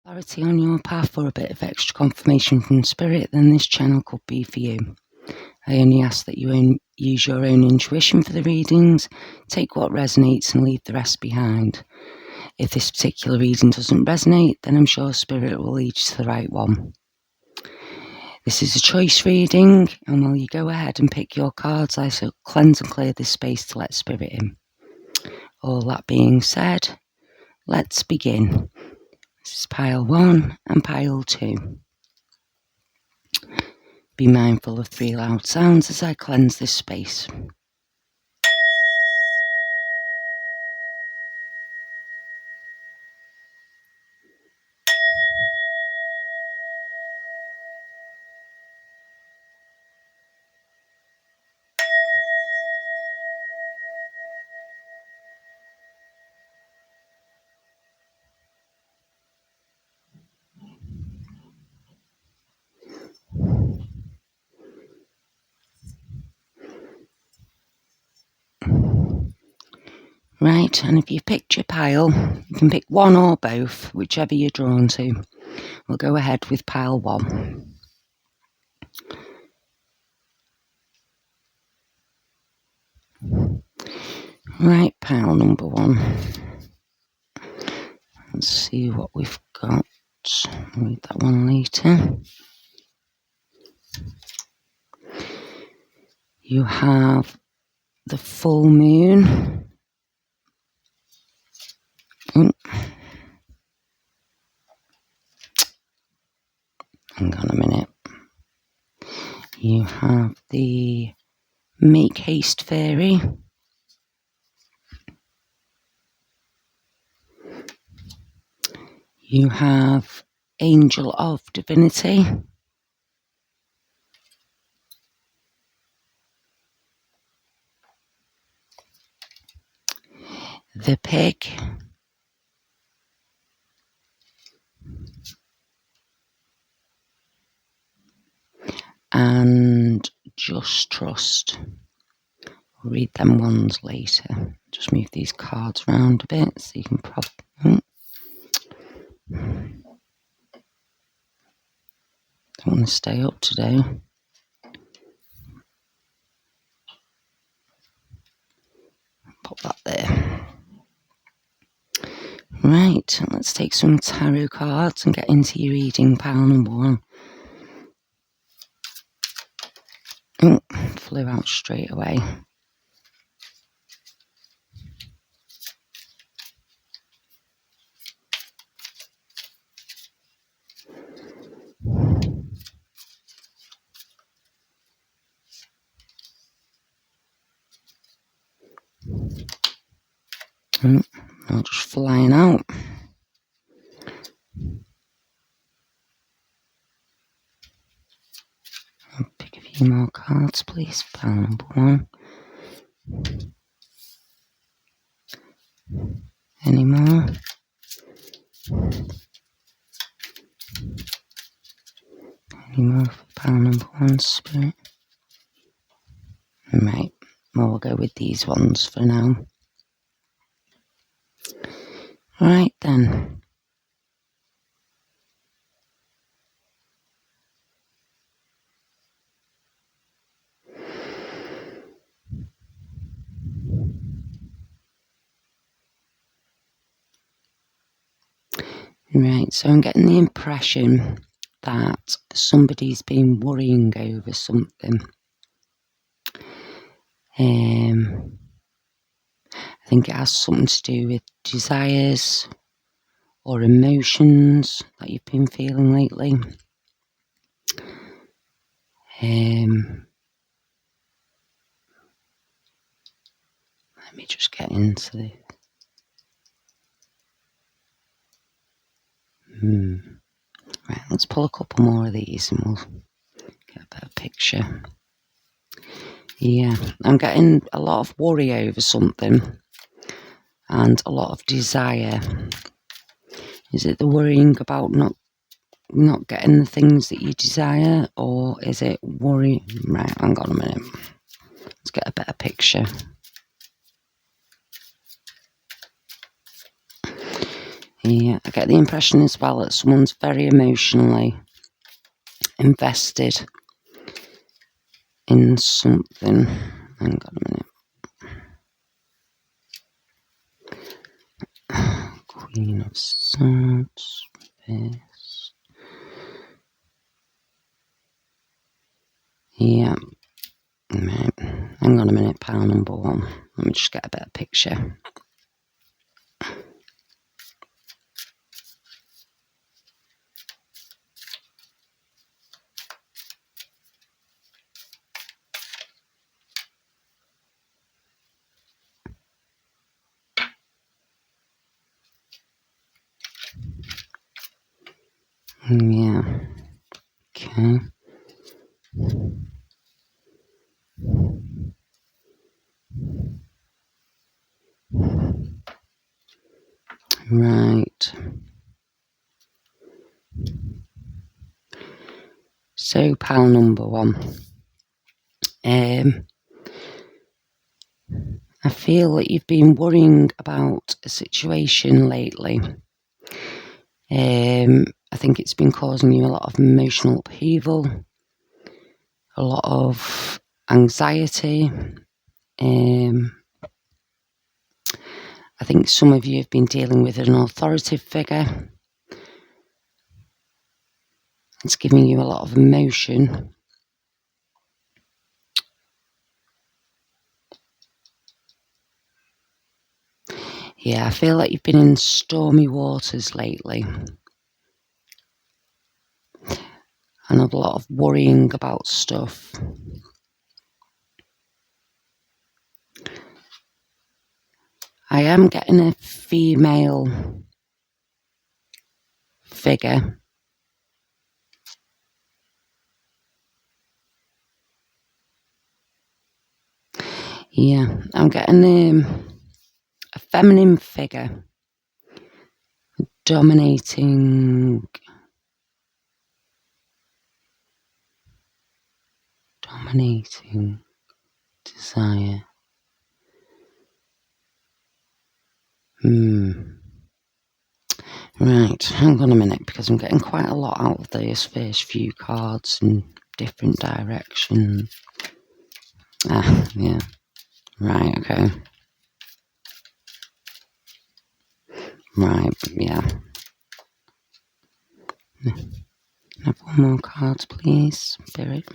Clarity on your path or a bit of extra confirmation from spirit, then this channel could be for you. I only ask that you use your own intuition for the readings, take what resonates and leave the rest behind. If this particular reading doesn't resonate, then I'm sure spirit will lead you to the right one. This is a choice reading, and while you go ahead and pick your cards, I shall cleanse and clear this space to let spirit in. All that being said, let's begin. This is pile 1 and pile 2. Be mindful of 3 loud sounds as I cleanse this space. Right, and if you've picked your pile, you can pick one or both, whichever you're drawn to. We'll go ahead with pile 1. Right, pile number 1. Let's see what we've got. I'll read that one later. You have the full moon. Hang on a minute. You have the Make Haste Fairy. You have Angel of Divinity. The Pig. And Just Trust. I'll read them ones later. Just move these cards around a bit so you can don't want to stay up today. Pop that there. Right, let's take some tarot cards and get into your reading, pile number 1. Oh, flew out straight away. I'll just flying out. I'll pick a few more cards, please. Pile number 1. Any more? Any more for pile number 1, spirit? Right, well, we'll go with these ones for now. Right then. Right, so I'm getting the impression that somebody's been worrying over something. I think it has something to do with desires or emotions that you've been feeling lately. Let me just get into this. Right, let's pull a couple more of these and we'll get a better picture. Yeah, I'm getting a lot of worry over something and a lot of desire. Is it the worrying about not getting the things that you desire, or is it worry? Right, hang on a minute. Let's get a better picture. Yeah, I get the impression as well that someone's very emotionally invested in something. Hang on a minute. Queen of Swords. This. Yeah. Right. Hang on a minute, pile number 1. Let me just get a better picture. Yeah. Okay. Right. So, pile number 1. I feel that you've been worrying about a situation lately. I think it's been causing you a lot of emotional upheaval, a lot of anxiety. I think some of you have been dealing with an authoritative figure. It's giving you a lot of emotion. Yeah, I feel like you've been in stormy waters lately. And a lot of worrying about stuff. I am getting a female figure. Yeah, I'm getting a feminine figure dominating desire. Right, hang on a minute, because I'm getting quite a lot out of those first few cards in different directions. Yeah. Right, okay. Right, yeah. Have one more card, please, Spirit.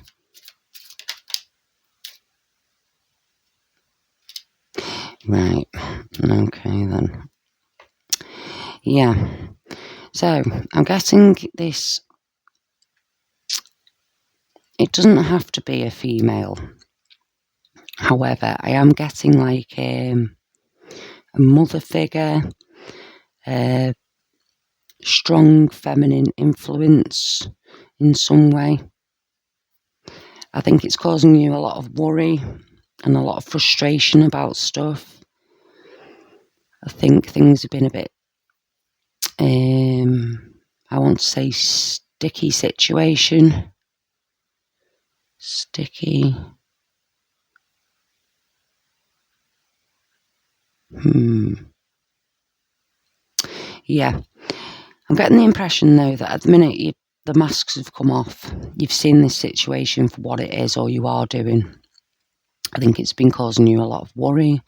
Right, okay then. Yeah, so I'm getting this. It doesn't have to be a female. However, I am getting like a mother figure, a strong feminine influence in some way. I think it's causing you a lot of worry and a lot of frustration about stuff. I think things have been a bit, I want to say sticky situation. Sticky. Yeah. I'm getting the impression, though, that at the minute the masks have come off. You've seen this situation for what it is, or you are doing. I think it's been causing you a lot of worry,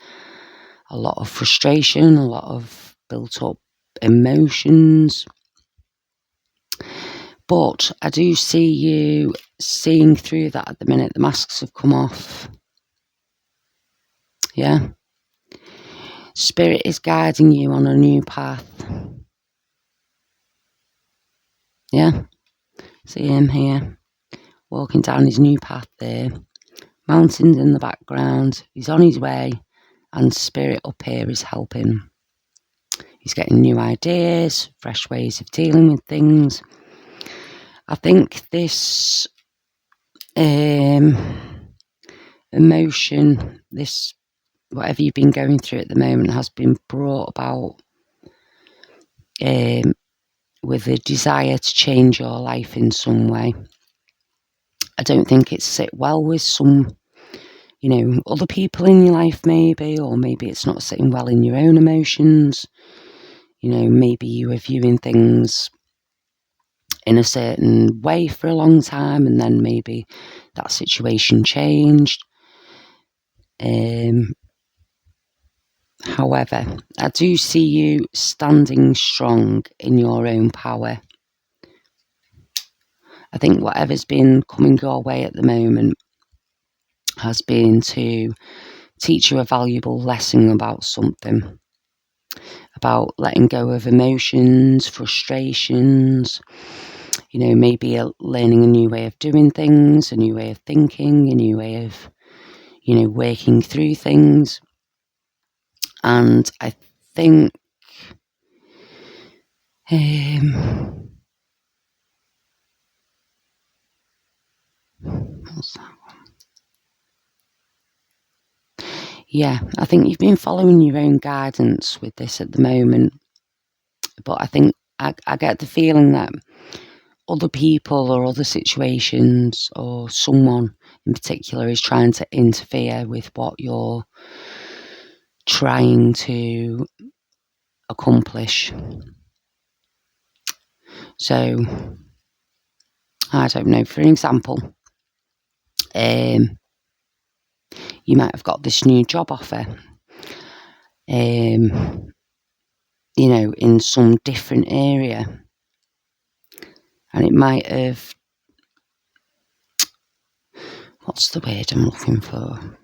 a lot of frustration, a lot of built-up emotions. But I do see you seeing through that at the minute. The masks have come off. Yeah. Spirit is guiding you on a new path. Yeah. See him here, walking down his new path there. Mountains in the background. He's on his way, and Spirit up here is helping. He's getting new ideas, fresh ways of dealing with things. I think this emotion, this whatever you've been going through at the moment, has been brought about with a desire to change your life in some way. I don't think it's sit well with some, other people in your life maybe, or maybe it's not sitting well in your own emotions. maybe you were viewing things in a certain way for a long time, and then maybe that situation changed. However, I do see you standing strong in your own power. I think whatever's been coming your way at the moment has been to teach you a valuable lesson about something, about letting go of emotions, frustrations, maybe learning a new way of doing things, a new way of thinking, a new way of, working through things. And I think what's that one? Yeah, I think you've been following your own guidance with this at the moment. But I think I get the feeling that other people or other situations or someone in particular is trying to interfere with what you're trying to accomplish. So, I don't know, for example, you might have got this new job offer, in some different area, and it might have, what's the word I'm looking for?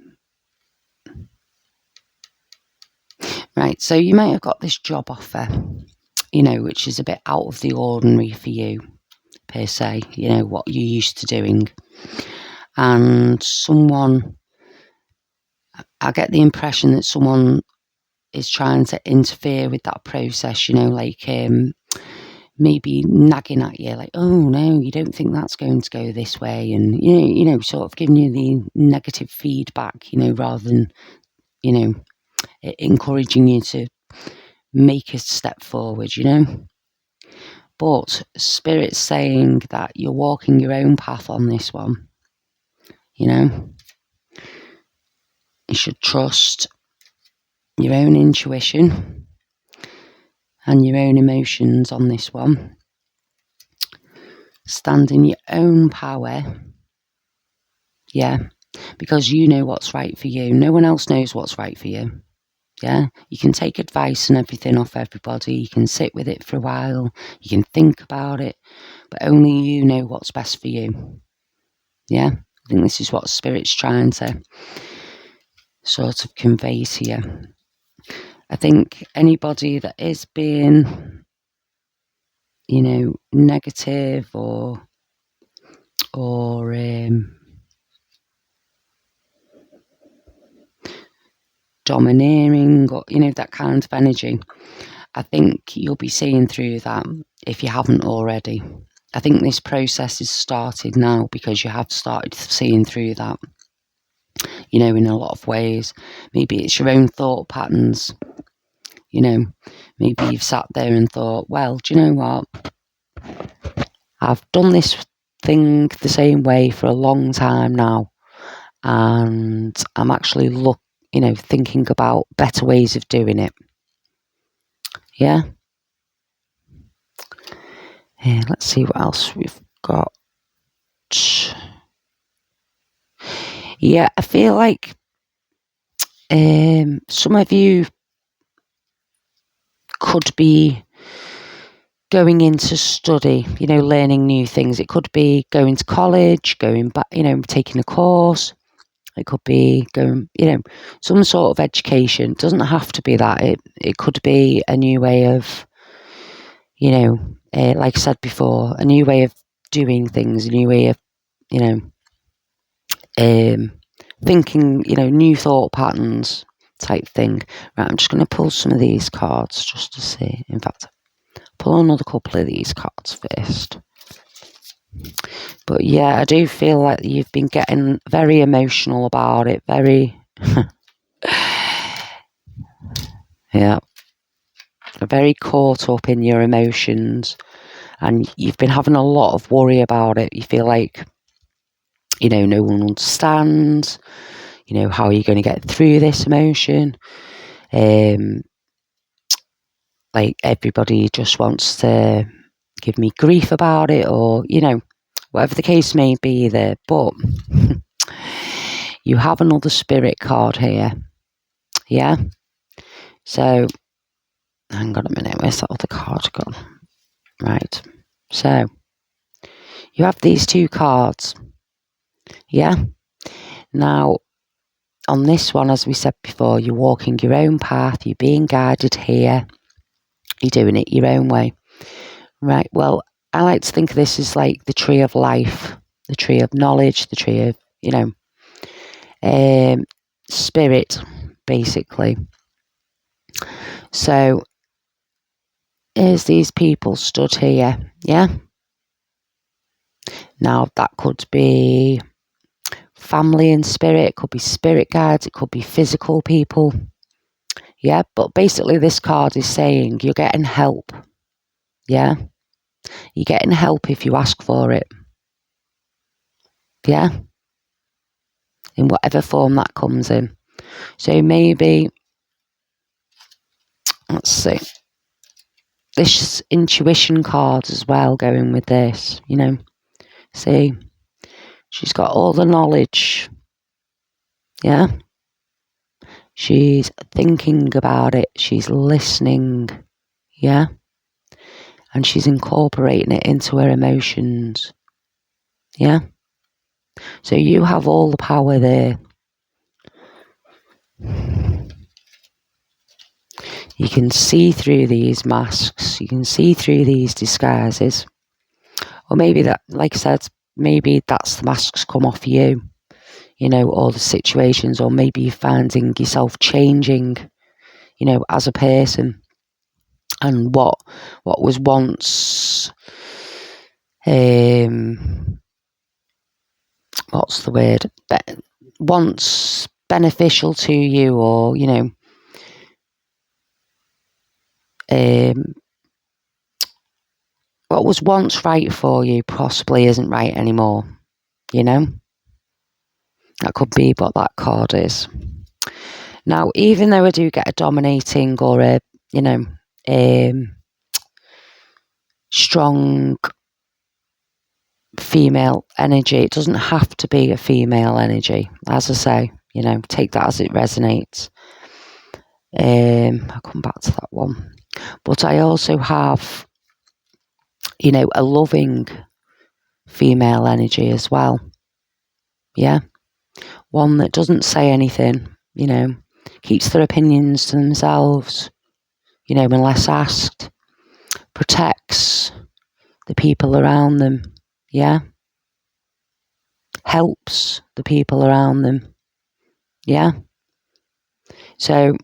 Right, so you might have got this job offer, which is a bit out of the ordinary for you, per se, what you're used to doing. And I get the impression that someone is trying to interfere with that process, maybe nagging at you, like, oh no, you don't think that's going to go this way, and sort of giving you the negative feedback, rather than, encouraging you to make a step forward, But Spirit's saying that you're walking your own path on this one, You should trust your own intuition and your own emotions on this one. Stand in your own power, because you know what's right for you. No one else knows what's right for you. You can take advice and everything off everybody. You can sit with it for a while. You can think about it, but only you know what's best for you. I think this is what Spirit's trying to sort of convey to you. I think anybody that is being, negative or domineering, or that kind of energy, I think you'll be seeing through that if you haven't already. I think this process is started now because you have started seeing through that, in a lot of ways. Maybe it's your own thought patterns, maybe you've sat there and thought, well, do you know what? I've done this thing the same way for a long time now, and I'm actually thinking about better ways of doing it. Let's see what else we've got. I feel like some of you could be going into study, learning new things. It could be going to college, going back, taking a course. It could be going, some sort of education. It doesn't have to be that. It could be a new way of, like I said before, a new way of doing things, a new way of, thinking, new thought patterns type thing. Right, I'm just going to pull some of these cards just to see. In fact, pull another couple of these cards first. But I do feel like you've been getting very emotional about it, very very caught up in your emotions, and you've been having a lot of worry about it. You feel like, no one understands, how are you going to get through this emotion? Like like everybody just wants to give me grief about it, or, you know, whatever the case may be there. But you have another spirit card here. Yeah. So, hang on a minute. Where's that other card gone? Right. So, you have these two cards. Yeah. Now, on this one, as we said before, you're walking your own path. You're being guided here. You're doing it your own way. Right. Well, I like to think of this as like the tree of life, the tree of knowledge, the tree of, you know, spirit, basically. So, here's these people stood here. Yeah. Now, that could be family and spirit, it could be spirit guides, it could be physical people. Yeah, but basically this card is saying you're getting help. Yeah, you're getting help if you ask for it. Yeah, in whatever form that comes in. So maybe, let's see, this intuition card as well going with this, you know. See, she's got all the knowledge. Yeah, she's thinking about it, she's listening. Yeah, and she's incorporating it into her emotions. Yeah, so you have all the power there. You can see through these masks, you can see through these disguises. Or maybe that, like I said, maybe that's the masks come off you, you know, or the situations, or maybe you're finding yourself changing, you know, as a person. And what was once, what's the word? Once beneficial to you, or, you know, what was once right for you possibly isn't right anymore, you know? That could be what that card is. Now, even though I do get a dominating or a, you know, strong female energy, it doesn't have to be a female energy. As I say, you know, take that as it resonates. I'll come back to that one. But I also have, you know, a loving female energy as well. Yeah. One that doesn't say anything, you know, keeps their opinions to themselves, you know, unless asked, protects the people around them, yeah, helps the people around them, yeah. So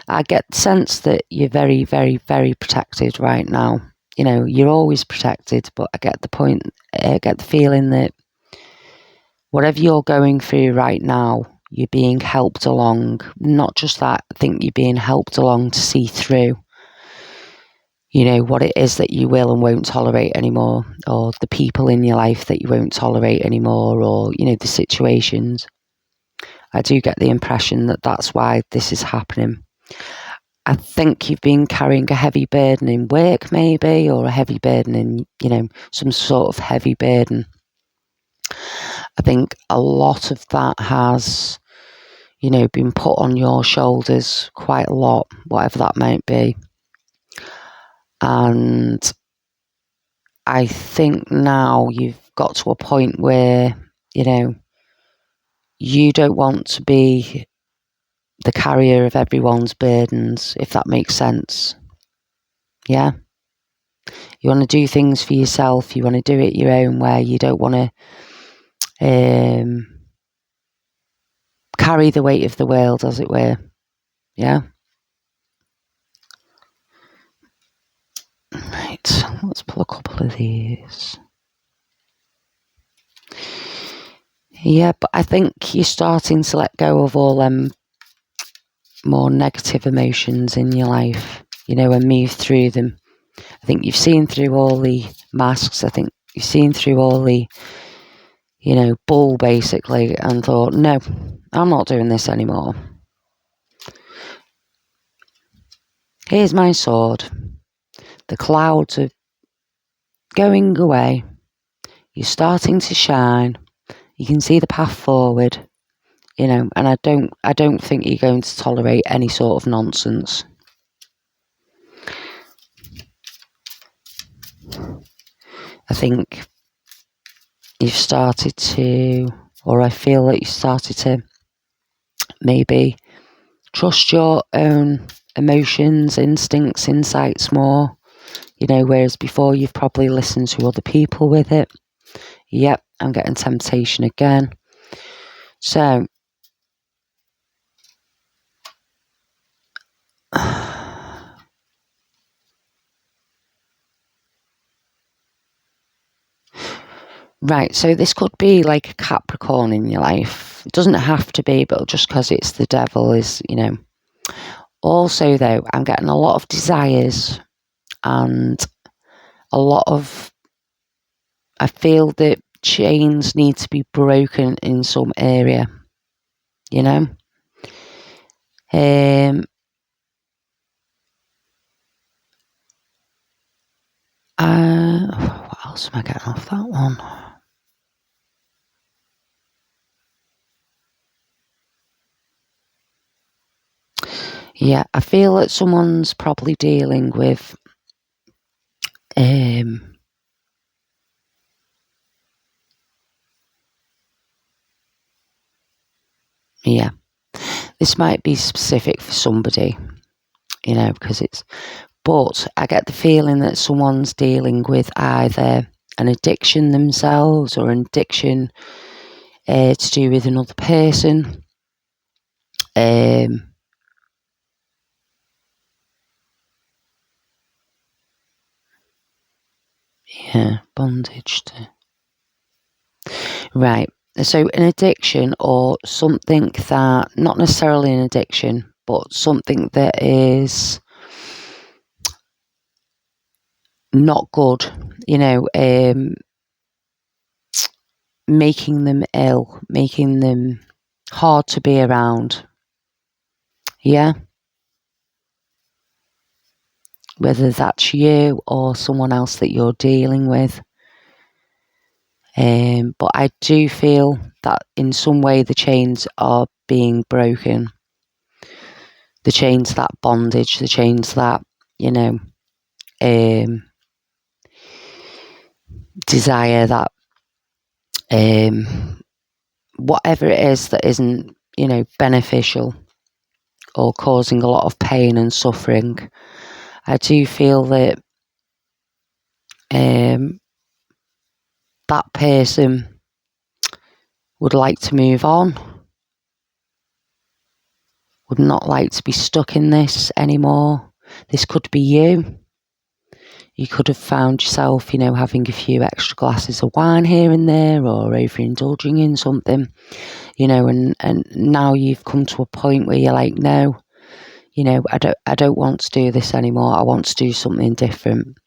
I get the sense that you're very, very, very protected right now. You know, you're always protected, but I get the feeling that whatever you're going through right now, you're being helped along. Not just that, I think you're being helped along to see through, you know, what it is that you will and won't tolerate anymore, or the people in your life that you won't tolerate anymore, or, you know, the situations. I do get the impression that that's why this is happening. I think you've been carrying a heavy burden in work, maybe, or a heavy burden in, you know, some sort of heavy burden. I think a lot of that has, you know, been put on your shoulders quite a lot, whatever that might be. And I think now you've got to a point where, you know, you don't want to be the carrier of everyone's burdens, if that makes sense. Yeah. You want to do things for yourself. You want to do it your own way. You don't want to carry the weight of the world, as it were. Yeah. Right. Let's pull a couple of these. Yeah, but I think you're starting to let go of all them more negative emotions in your life, you know, and move through them. I think you've seen through all the masks. I think you've seen through all the, you know, bull, basically, and thought, no, I'm not doing this anymore. Here's my sword. The clouds are going away. You're starting to shine. You can see the path forward, and I don't think you're going to tolerate any sort of nonsense. I think you've started to, or I feel that you started to maybe trust your own emotions, instincts, insights more, whereas before you've probably listened to other people with it. Yep, I'm getting temptation again. So, right, so this could be like a Capricorn in your life. It doesn't have to be, but just because it's the devil is, Also, though, I'm getting a lot of desires and a lot of, I feel that chains need to be broken in some area, What else am I getting off that one? Yeah, I feel that someone's probably dealing with yeah, this might be specific for somebody, because but I get the feeling that someone's dealing with either an addiction themselves or an addiction to do with another person. Yeah, bondage to. Right. So an addiction or something that, not necessarily an addiction, but something that is not good, making them ill, making them hard to be around. Yeah. Whether that's you or someone else that you're dealing with. But I do feel that in some way the chains are being broken. The chains, that bondage, the chains that, desire, that whatever it is that isn't, beneficial or causing a lot of pain and suffering. I do feel that that person would like to move on, would not like to be stuck in this anymore. This could be you. You could have found yourself, having a few extra glasses of wine here and there, or overindulging in something, and now you've come to a point where you're like, no, I don't want to do this anymore. I want to do something different.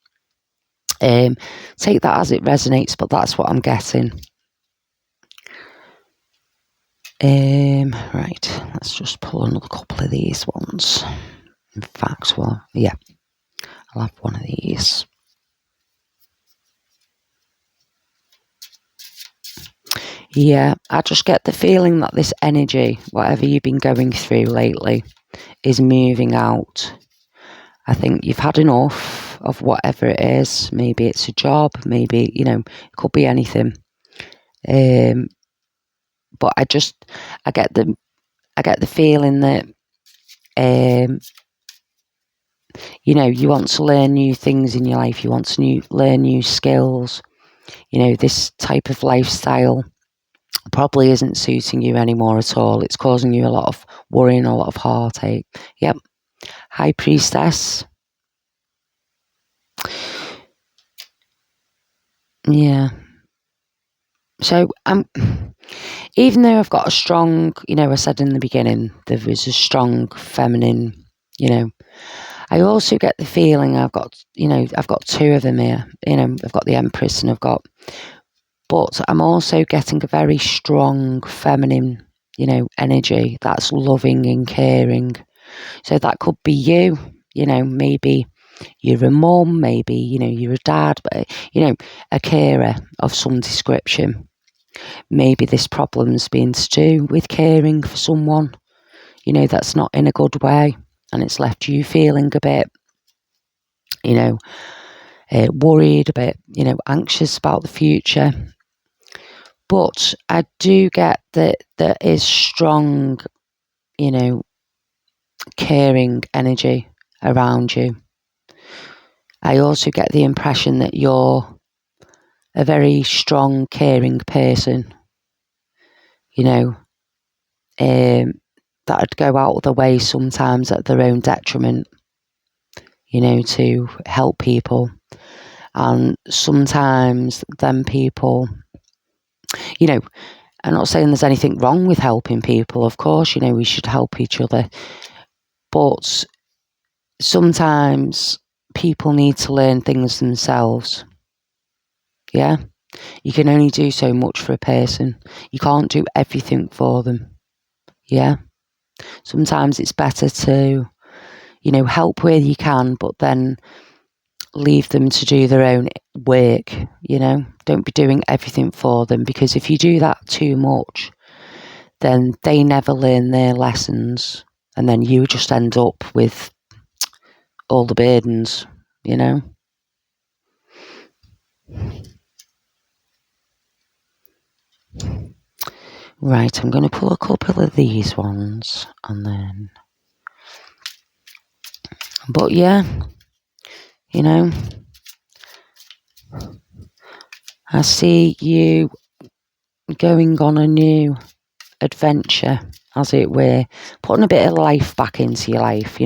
Take that as it resonates, but that's what I'm getting. Right, let's just pull another couple of these ones. In fact, well, yeah, I'll have one of these. Yeah, I just get the feeling that this energy, whatever you've been going through lately, is moving out. I think you've had enough of whatever it is. Maybe it's a job, maybe, it could be anything. But I get the feeling that, you want to learn new things in your life. You want to learn new skills. This type of lifestyle probably isn't suiting you anymore at all. It's causing you a lot of worry and a lot of heartache. Yep. High Priestess. Yeah. So even though I've got a strong, I said in the beginning, there was a strong feminine, I also get the feeling I've got two of them here. I've got the Empress and but I'm also getting a very strong feminine, energy that's loving and caring. So that could be you, maybe you're a mum, maybe, you're a dad, but, a carer of some description. Maybe this problem's been to do with caring for someone, that's not in a good way, and it's left you feeling a bit, worried, a bit, anxious about the future. But I do get that there is strong, caring energy around you. I also get the impression that you're a very strong, caring person, that'd go out of the way sometimes at their own detriment, to help people. And sometimes them people, I'm not saying there's anything wrong with helping people, of course, we should help each other. But sometimes people need to learn things themselves. Yeah? You can only do so much for a person. You can't do everything for them. Yeah? Sometimes it's better to, help where you can, but then leave them to do their own work, Don't be doing everything for them, because if you do that too much, then they never learn their lessons, and then you just end up with all the burdens, Right, I'm going to pull a couple of these ones, and then... But yeah, I see you going on a new adventure, as it were, putting a bit of life back into your life,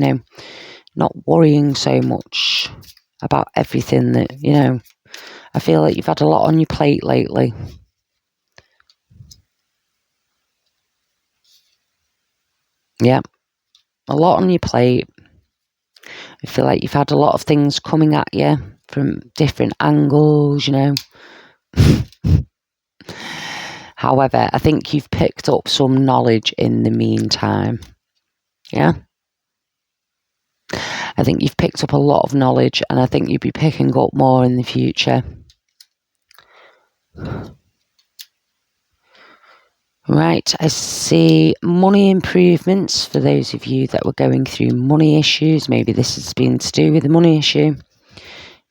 not worrying so much about everything that, I feel like you've had a lot on your plate lately. Yeah, a lot on your plate. I feel like you've had a lot of things coming at you from different angles, However, I think you've picked up some knowledge in the meantime. Yeah? I think you've picked up a lot of knowledge, and I think you'll be picking up more in the future. Right, I see money improvements for those of you that were going through money issues. Maybe this has been to do with the money issue,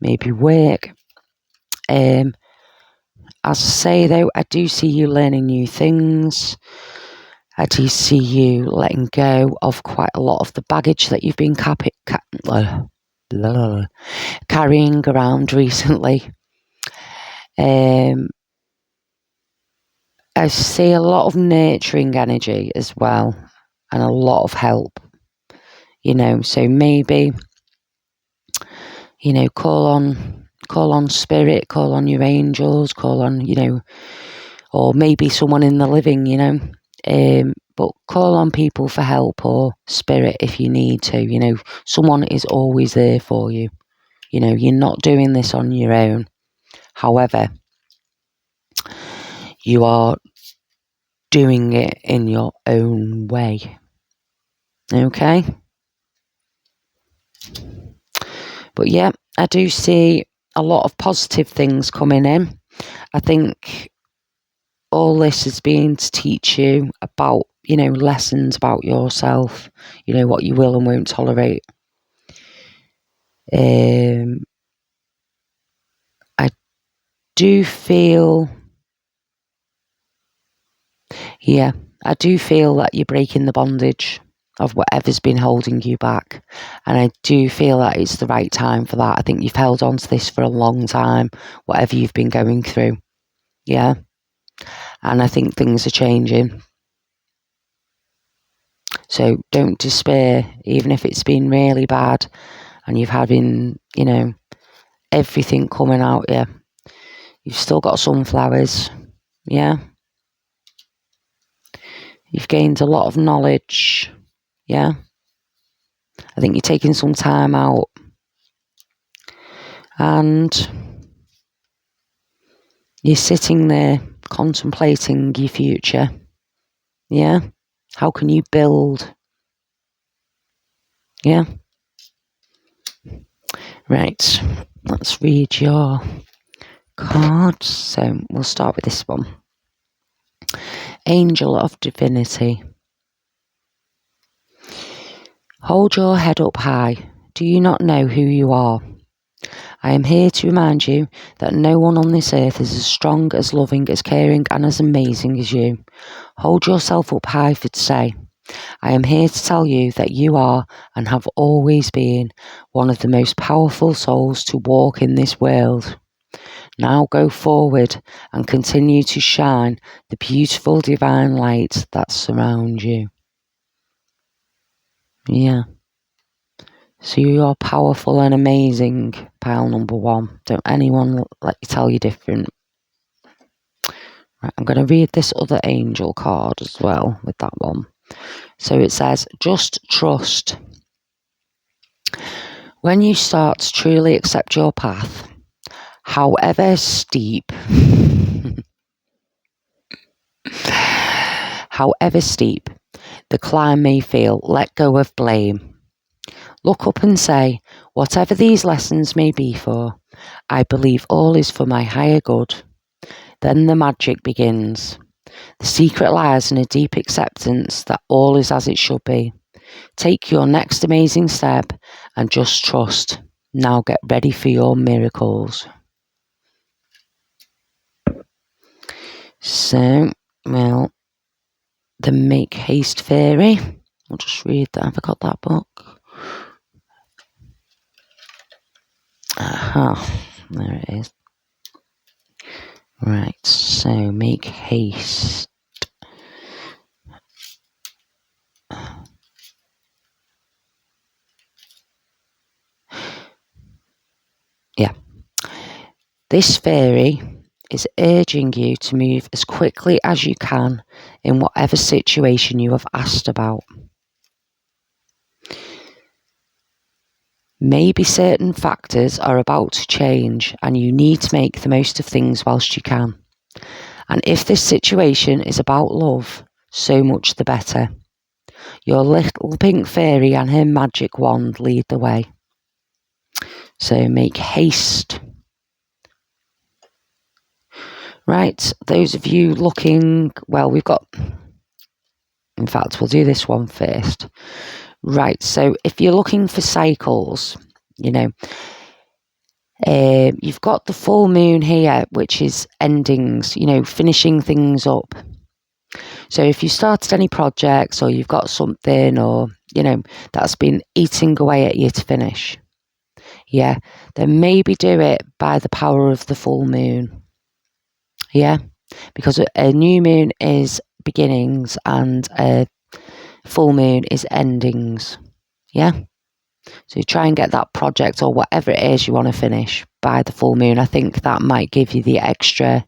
maybe work. As I say, though, I do see you learning new things. I do see you letting go of quite a lot of the baggage that you've been carrying around recently. I see a lot of nurturing energy as well, and a lot of help, so maybe, call on spirit, call on your angels, call on, or maybe someone in the living, but call on people for help, or spirit if you need to, someone is always there for you, you're not doing this on your own. However, you are doing it in your own way. Okay? But yeah, I do see a lot of positive things coming in. I think all this has been to teach you about, lessons about yourself, what you will and won't tolerate. I do feel, I do feel that you're breaking the bondage of whatever's been holding you back. And I do feel that it's the right time for that. I think you've held on to this for a long time, whatever you've been going through. Yeah. And I think things are changing. So don't despair, even if it's been really bad and you've having, everything coming out you. You've still got sunflowers. Yeah. You've gained a lot of knowledge. Yeah. I think you're taking some time out. And you're sitting there contemplating your future. Yeah. How can you build? Yeah. Right, let's read your cards. So we'll start with this one. Angel of Divinity. Hold your head up high. Do you not know who you are? I am here to remind you that no one on this earth is as strong, as loving, as caring, and as amazing as you. Hold yourself up high for today. I am here to tell you that you are, and have always been, one of the most powerful souls to walk in this world. Now go forward and continue to shine the beautiful divine light that surrounds you. Yeah. So you are powerful and amazing, pile number 1. Don't anyone let you tell you different. Right, I'm going to read this other angel card as well with that one. So it says, just trust. When you start to truly accept your path, however steep, the climb may feel, let go of blame. Look up and say, whatever these lessons may be for, I believe all is for my higher good. Then the magic begins. The secret lies in a deep acceptance that all is as it should be. Take your next amazing step and just trust. Now get ready for your miracles. So, well, the Make Haste Fairy. I'll just read that. Have I got that book? Aha, there it is. Right, so Make Haste. Yeah. This fairy is urging you to move as quickly as you can in whatever situation you have asked about. Maybe certain factors are about to change and you need to make the most of things whilst you can. And if this situation is about love, so much the better. Your little pink fairy and her magic wand lead the way. So make haste. Right, those of you looking, well, we've got, in fact, we'll do this one first. Right, so if you're looking for cycles, you know, you've got the full moon here, which is endings, you know, finishing things up. So if you started any projects or you've got something or, you know, that's been eating away at you to finish, yeah, then maybe do it by the power of the full moon. Yeah, because a new moon is beginnings and a full moon is endings. Yeah. So you try and get that project or whatever it is you want to finish by the full moon. I think that might give you the extra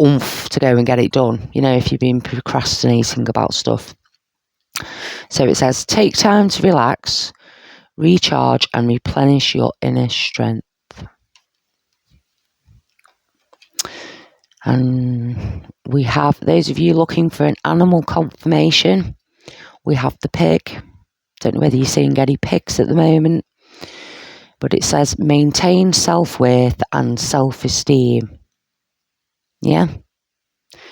oomph to go and get it done, you know, if you've been procrastinating about stuff. So it says, take time to relax, recharge and replenish your inner strength. And we have, those of you looking for an animal confirmation, we have the pig. Don't know whether you're seeing any pigs at the moment, but it says maintain self-worth and self-esteem. Yeah.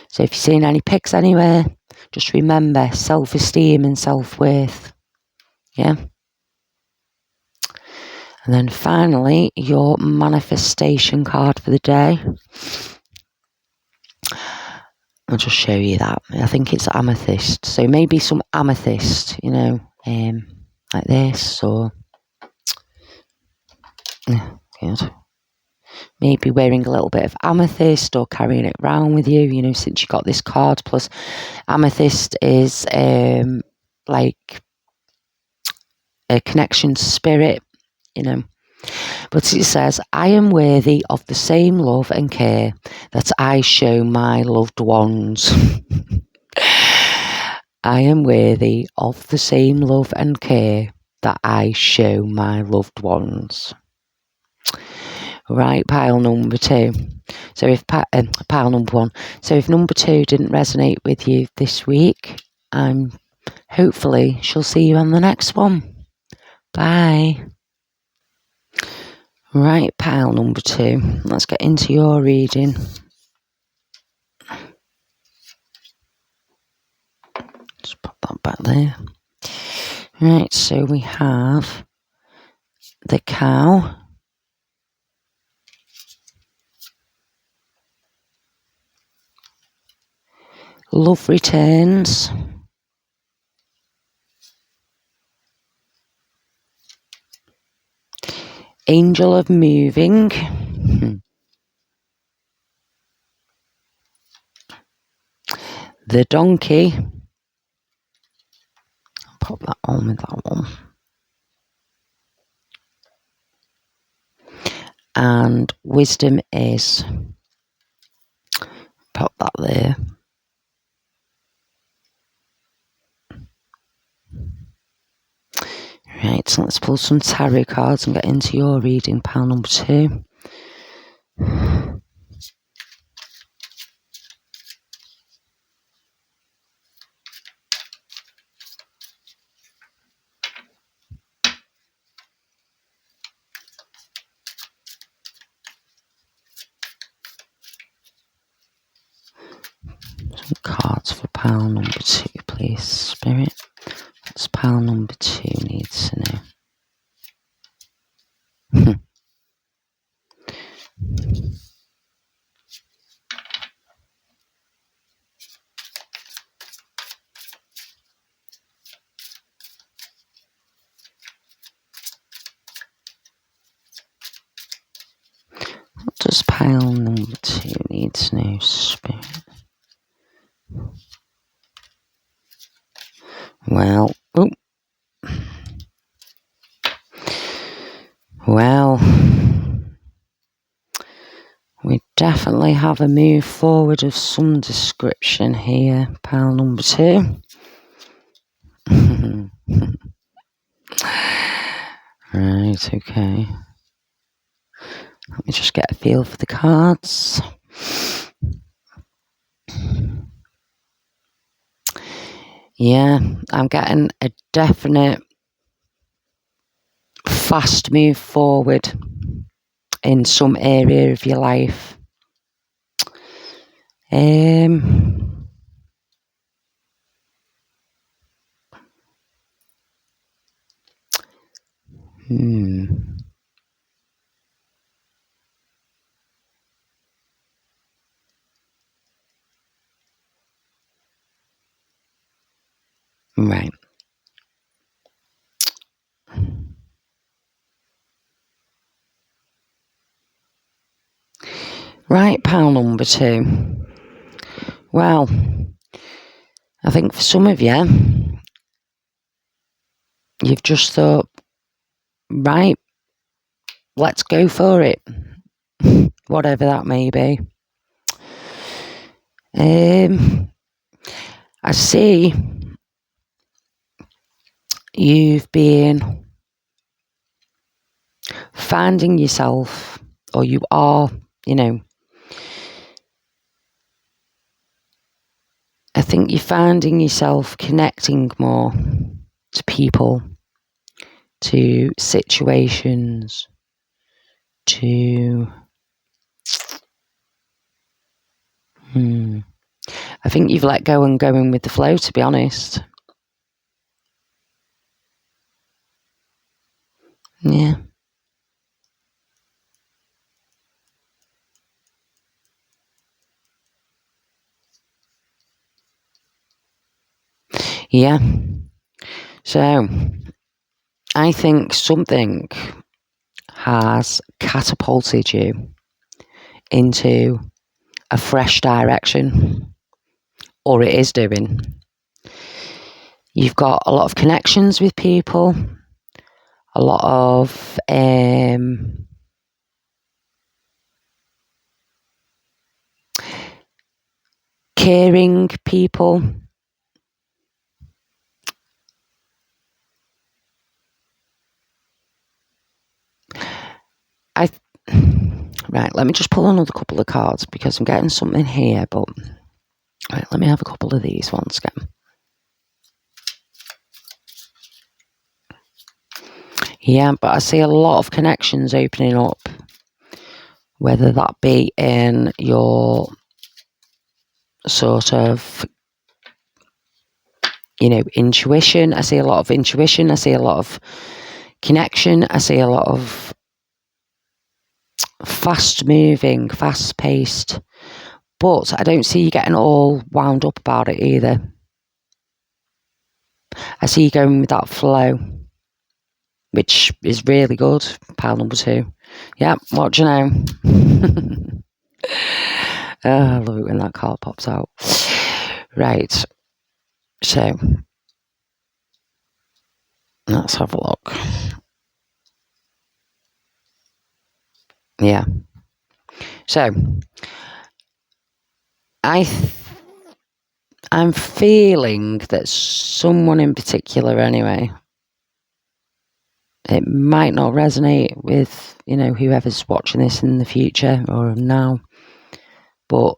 So if you're seeing any pigs anywhere, just remember self-esteem and self-worth. Yeah. And then finally, your manifestation card for the day. I'll just show you that. I think it's amethyst. So maybe some amethyst, you know, like this, or good. Maybe wearing a little bit of amethyst or carrying it around with you, you know, since you got this card. Plus, amethyst is like a connection to spirit, you know. But it says, I am worthy of the same love and care that I show my loved ones. I am worthy of the same love and care that I show my loved ones. Right, pile number 2. So if pile number 1. So if number 2 didn't resonate with you this week, I'm hopefully she'll see you on the next one. Bye. Right, pile number 2. Let's get into your reading. Just pop that back there. Right, so we have the cow, love returns, angel of moving, the donkey, pop that on with that one, and wisdom is, pop that there. Right, so let's pull some tarot cards and get into your reading, pile number 2. Some cards for pile number 2, please, Spirit. What's pile number 2 needs to know? What does pile number 2 need to know, Spirit? Well, we definitely have a move forward of some description here, pile number 2. Right, okay. Let me just get a feel for the cards. Yeah, I'm getting a definite fast move forward in some area of your life. Right. Right, pile number 2. Well, I think for some of you, you've just thought, right, let's go for it. Whatever that may be. I see you've been finding yourself, or you are, I think you're finding yourself connecting more to people, to situations, to... I think you've let go and going with the flow, to be honest. Yeah. Yeah. So, I think something has catapulted you into a fresh direction, or it is doing. You've got a lot of connections with people, a lot of caring people. Right, let me just pull another couple of cards because I'm getting something here, but right, let me have a couple of these ones again. Yeah, but I see a lot of connections opening up, whether that be in your sort of, intuition. I see a lot of intuition. I see a lot of connection. I see a lot of fast moving, fast paced. But I don't see you getting all wound up about it either. I see you going with that flow, which is really good. Pile number 2. Yeah, what do you know? I love it when that card pops out. Right, so let's have a look. Yeah. So I'm feeling that someone in particular, anyway, it might not resonate with, whoever's watching this in the future or now, but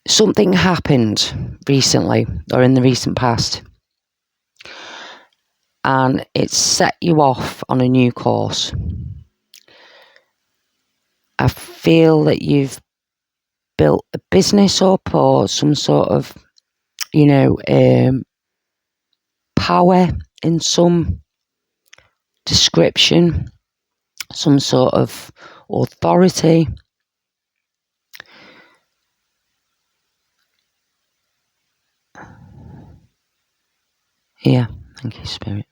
something happened recently or in the recent past, and it set you off on a new course. I feel that you've built a business up or some sort of, power in some description, some sort of authority. Yeah, thank you, Spirit.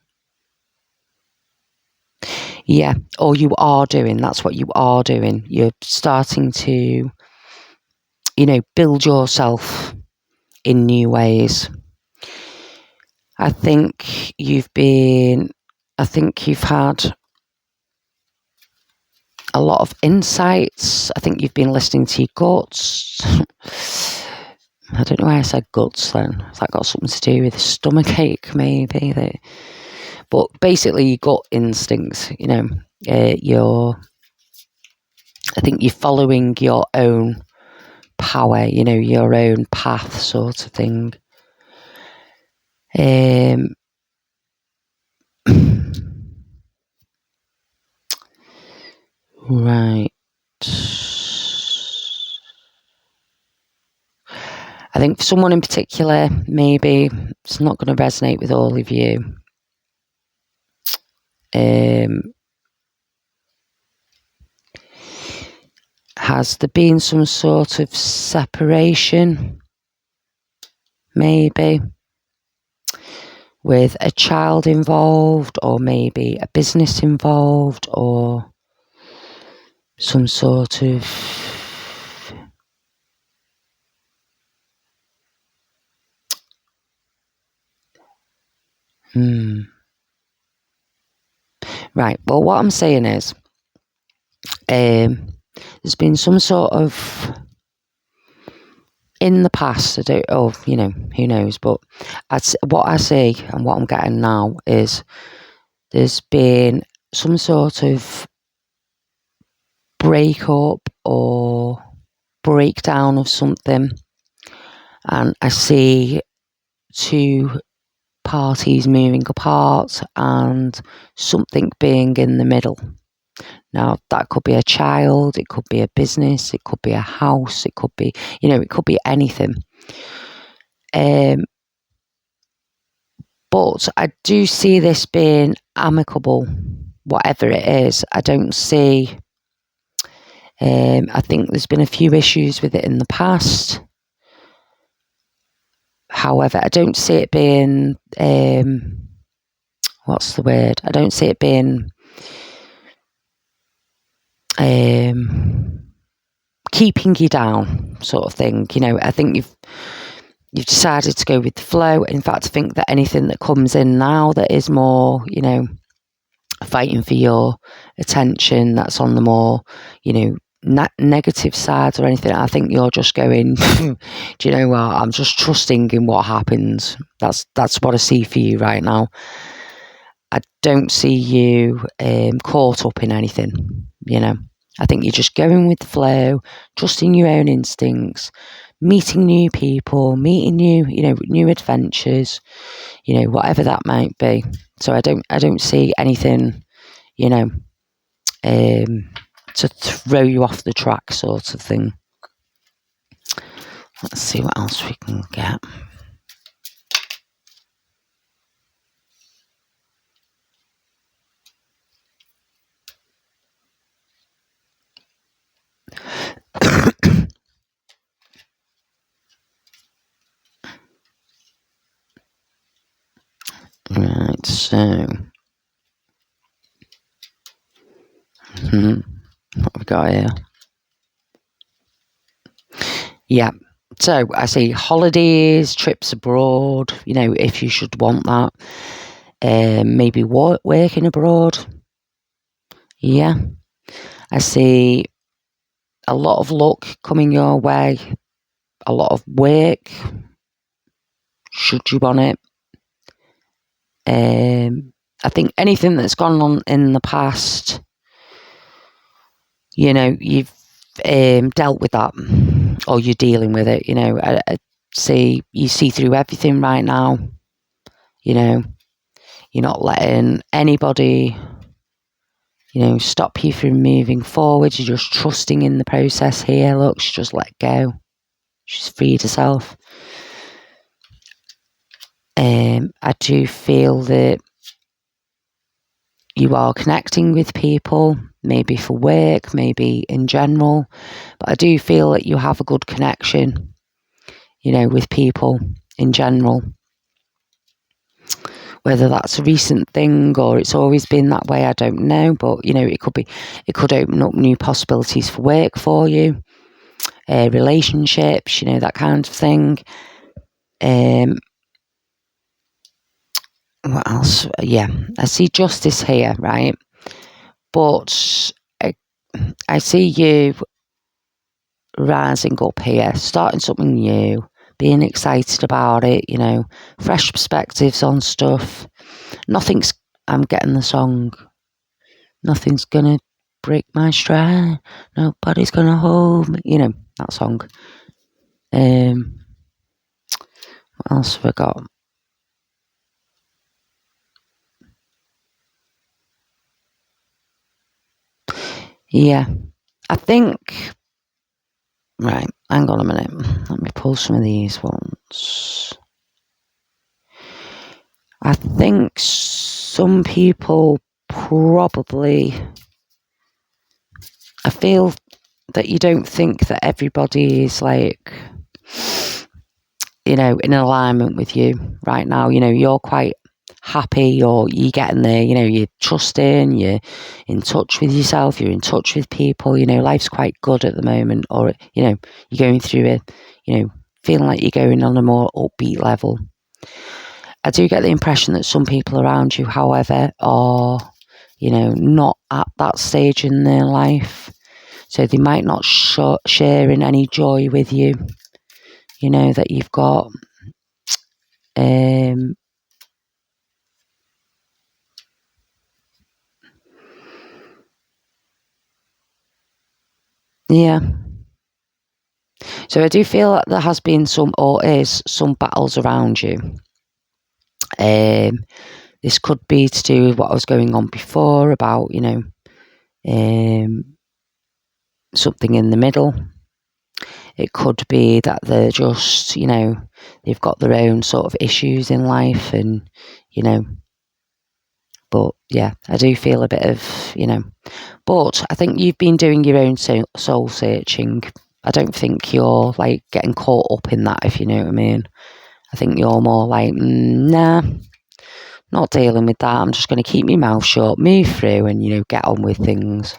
Yeah, or you are doing, that's what you are doing. You're starting to, build yourself in new ways. I think you've had a lot of insights. I think you've been listening to your guts. I don't know why I said guts then. Has that got something to do with stomach ache, maybe? But basically, your gut instincts, I think you're following your own power, your own path, sort of thing. Right. I think for someone in particular, maybe it's not going to resonate with all of you. Has there been some sort of separation, maybe, with a child involved, or maybe a business involved, or some sort of Right, well, what I'm saying is there's been some sort of, in the past, who knows, but what I see and what I'm getting now is there's been some sort of breakup or breakdown of something, and I see 2 parties moving apart and something being in the middle. Now, that could be a child, it could be a business, it could be a house, it could be, it could be anything. But I do see this being amicable, whatever it is. I don't see, I think there's been a few issues with it in the past. However, I don't see it being, what's the word? I don't see it being keeping you down, sort of thing. I think you've decided to go with the flow. In fact, I think that anything that comes in now that is more, fighting for your attention, that's on the more, negative side or anything, I think you're just going, do you know what, I'm just trusting in what happens. That's what I see for you right now. I don't see you caught up in anything, I think you're just going with the flow, trusting your own instincts, meeting new people, meeting new adventures, whatever that might be. So I don't see anything, to throw you off the track sort of thing. Let's see what else we can get. Right, so what have we got here? Yeah, so I see holidays, trips abroad, if you should want that. Maybe working abroad. Yeah, I see a lot of luck coming your way, a lot of work, should you want it. I think anything that's gone on in the past, you've dealt with that, or you're dealing with it. I see you see through everything right now. You're not letting anybody, stop you from moving forward. You're just trusting in the process here. Look, she just let go. She's freed herself. I do feel that you are connecting with people, maybe for work, maybe in general, but I do feel that you have a good connection, with people in general. Whether that's a recent thing or it's always been that way, I don't know, but it could open up new possibilities for work for you, relationships, that kind of thing. What else? Yeah, I see justice here, right? But I see you rising up here, starting something new, being excited about it, fresh perspectives on stuff. I'm getting the song, nothing's gonna break my stride, nobody's gonna hold me, that song. What else have I got? Yeah, I think, right, hang on a minute, let me pull some of these ones. I think some people probably, I feel that you don't think that everybody is like, in alignment with you right now. You're quite happy, you're getting there, you're trusting, you're in touch with yourself, you're in touch with people, life's quite good at the moment, or, you're going through it, feeling like you're going on a more upbeat level. I do get the impression that some people around you, however, are, not at that stage in their life. So they might not share in any joy with you, that you've got. Yeah. So I do feel that there has been some, or is some, battles around you. This could be to do with what was going on before about, something in the middle. It could be that they're just, they've got their own sort of issues in life, and, but yeah, I do feel a bit of, but I think you've been doing your own soul searching. I don't think you're like getting caught up in that, if you know what I mean. I think you're more like, nah, not dealing with that. I'm just going to keep my mouth shut, move through, and, get on with things.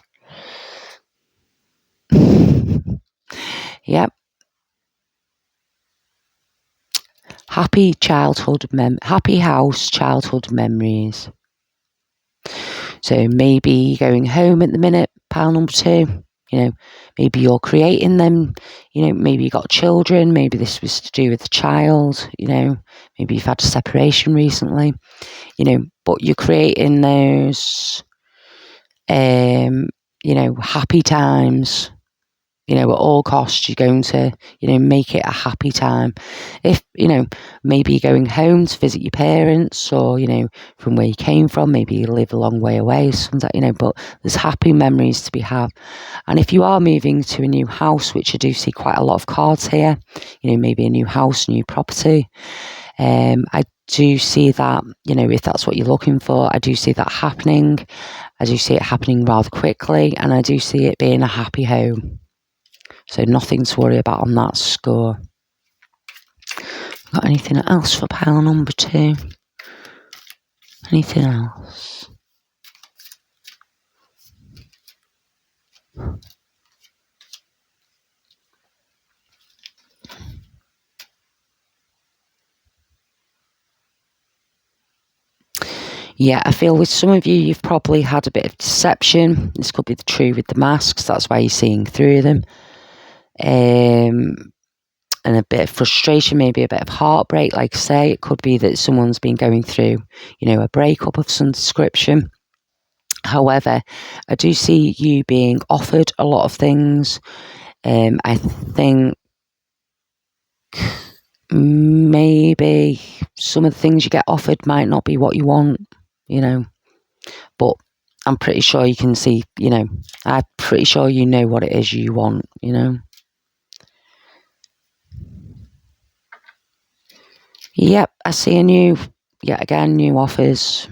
Yep. Happy house childhood memories. So maybe going home at the minute, pile number 2. Maybe you're creating them. Maybe you got children. Maybe this was to do with the child. Maybe you've had a separation recently. But you're creating those, happy times. at all costs, you're going to, make it a happy time. If, maybe you're going home to visit your parents, or, from where you came from, maybe you live a long way away, something, but there's happy memories to be had. And if you are moving to a new house, which I do see quite a lot of cards here, maybe a new house, new property, I do see that, if that's what you're looking for, I do see that happening. I do see it happening rather quickly, and I do see it being a happy home. So nothing to worry about on that score. Got anything else for pile number 2? Anything else? Yeah, I feel with some of you, you've probably had a bit of deception. This could be the true with the masks. That's why you're seeing through them. And a bit of frustration, maybe a bit of heartbreak. Like I say, it could be that someone's been going through, a breakup of some description. However, I do see you being offered a lot of things. I think maybe some of the things you get offered might not be what you want, but I'm pretty sure you can see, I'm pretty sure you know what it is you want, Yep, I see new offers.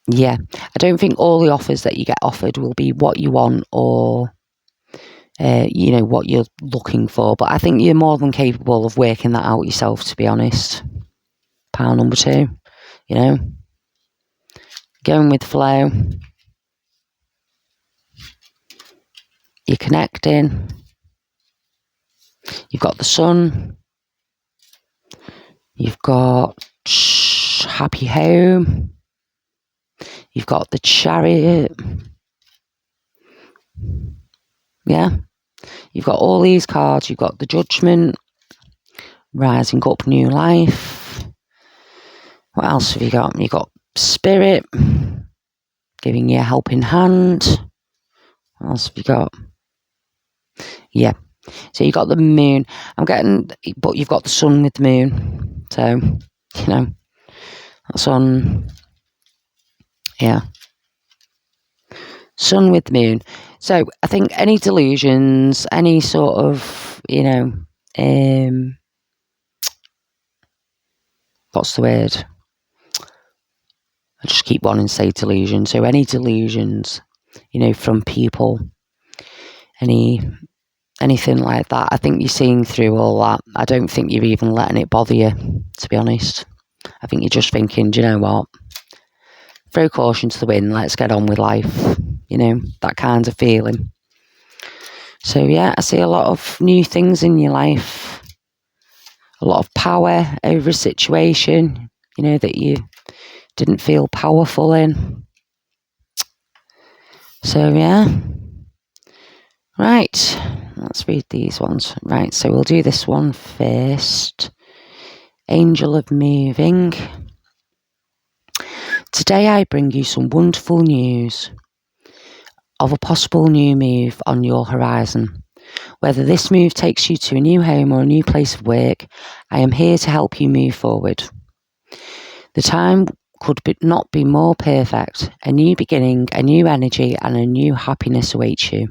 Yeah, I don't think all the offers that you get offered will be what you want, or what you're looking for, but I think you're more than capable of working that out yourself, to be honest. Pile number 2, going with the flow. You're connecting. You've got the sun. You've got happy home. You've got the Chariot. Yeah. You've got all these cards. You've got the Judgment. Rising up, new life. What else have you got? You've got Spirit. Giving you a helping hand. What else have you got? Yeah. So you've got the moon. But you've got the sun with the moon. So, that's on, yeah. Sun with the moon. So I think any delusions, any sort of, what's the word? I just keep wanting to say delusion. So any delusions, from people, anything like that, I think you're seeing through all that. I don't think you're even letting it bother you, to be honest. I think you're just thinking, do you know what? Throw caution to the wind, let's get on with life. That kind of feeling. So yeah, I see a lot of new things in your life. A lot of power over a situation, that you didn't feel powerful in. So yeah. Right, let's read these ones. Right, so we'll do this one first. Angel of Moving. Today I bring you some wonderful news of a possible new move on your horizon. Whether this move takes you to a new home or a new place of work, I am here to help you move forward. The time could not be more perfect. A new beginning, a new energy, and a new happiness awaits you.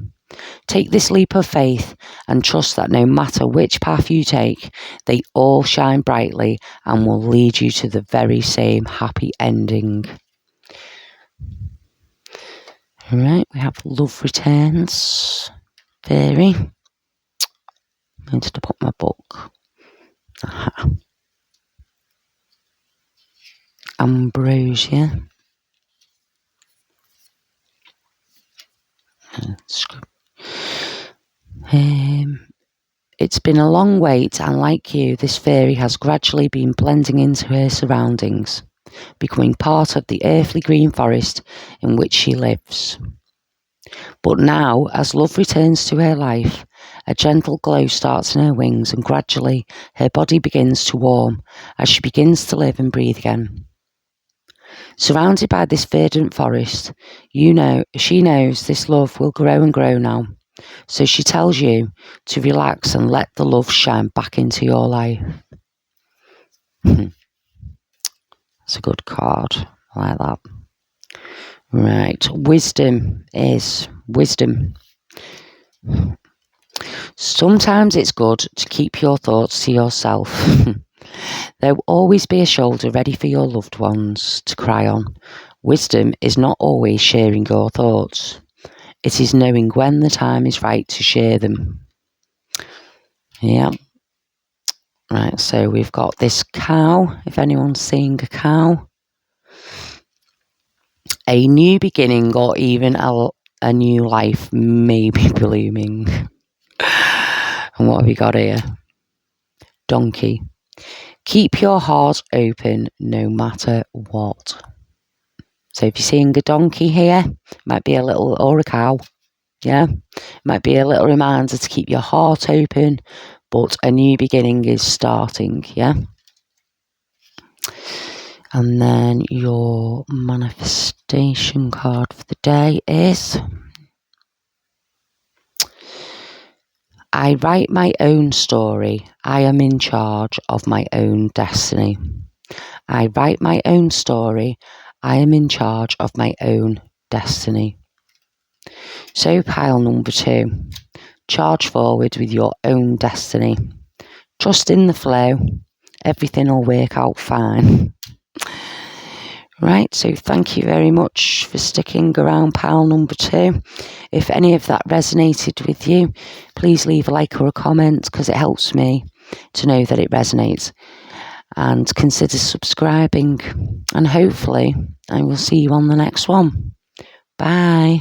Take this leap of faith and trust that no matter which path you take, they all shine brightly and will lead you to the very same happy ending. All right, we have Love Returns. Fairy. I'm going to put my book. Aha. Ambrosia. It's been a long wait, and like you, this fairy has gradually been blending into her surroundings, becoming part of the earthly green forest in which she lives. But now, as love returns to her life, a gentle glow starts in her wings, and gradually her body begins to warm as she begins to live and breathe again. Surrounded by this verdant forest, she knows this love will grow and grow now. So she tells you to relax and let the love shine back into your life. It's a good card. I like that. Right. Wisdom is wisdom. Sometimes it's good to keep your thoughts to yourself. There will always be a shoulder ready for your loved ones to cry on. Wisdom is not always sharing your thoughts. It is knowing when the time is right to share them. Yeah. Right, so we've got this cow, if anyone's seeing a cow. A new beginning or even a new life may be blooming. And what have we got here? Donkey. Keep your heart open no matter what. So if you're seeing a donkey here, might be a little, or a cow, yeah, might be a little reminder to keep your heart open, but a new beginning is starting, yeah. And then your manifestation card for the day is, I write my own story. I am in charge of my own destiny. I write my own story. I am in charge of my own destiny. So pile number 2, charge forward with your own destiny. Trust in the flow. Everything will work out fine. Right, so thank you very much for sticking around pile number 2. If any of that resonated with you, please leave a like or a comment because it helps me to know that it resonates. And consider subscribing. And hopefully I will see you on the next one. Bye.